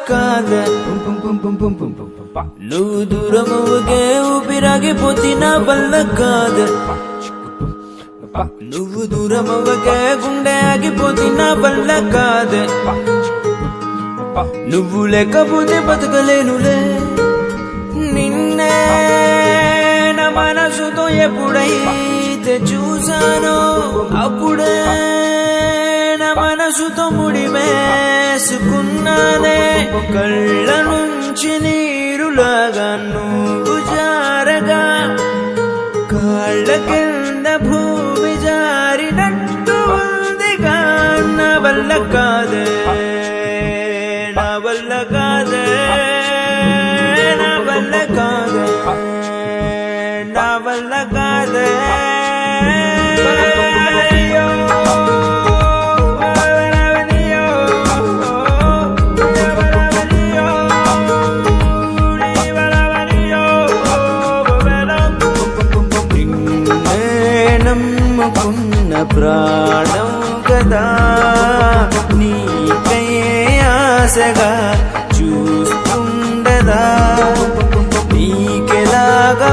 కాదే నువ్వు దూరమవుగే ఊపిరాగిపోతే నా వల్ల కాదే నువ్వు దూరమవ్వకే గుండె ఆగిపోతే నా వల్ల కాదే నువ్వు లేకపోతే బతకలేనులే నిన్నే నా మనసుతో ఎప్పుడైతే చూసానో అప్పుడే నా మనసుతో ముడివేసుకున్నానే కళ్ళ నుంచి నీరులాగా నువ్వు జారగా కాళ్ళ కింద భూమి జారినట్టు ఉందిగా నా వల్ల కాదే నా వల్ల కాదే నా వల్ల కాదే నా వల్ల కాదే నమ్ముకున్న ప్రాణం కదా నీకై ఆశగా చూస్తుండదా నీకెలాగా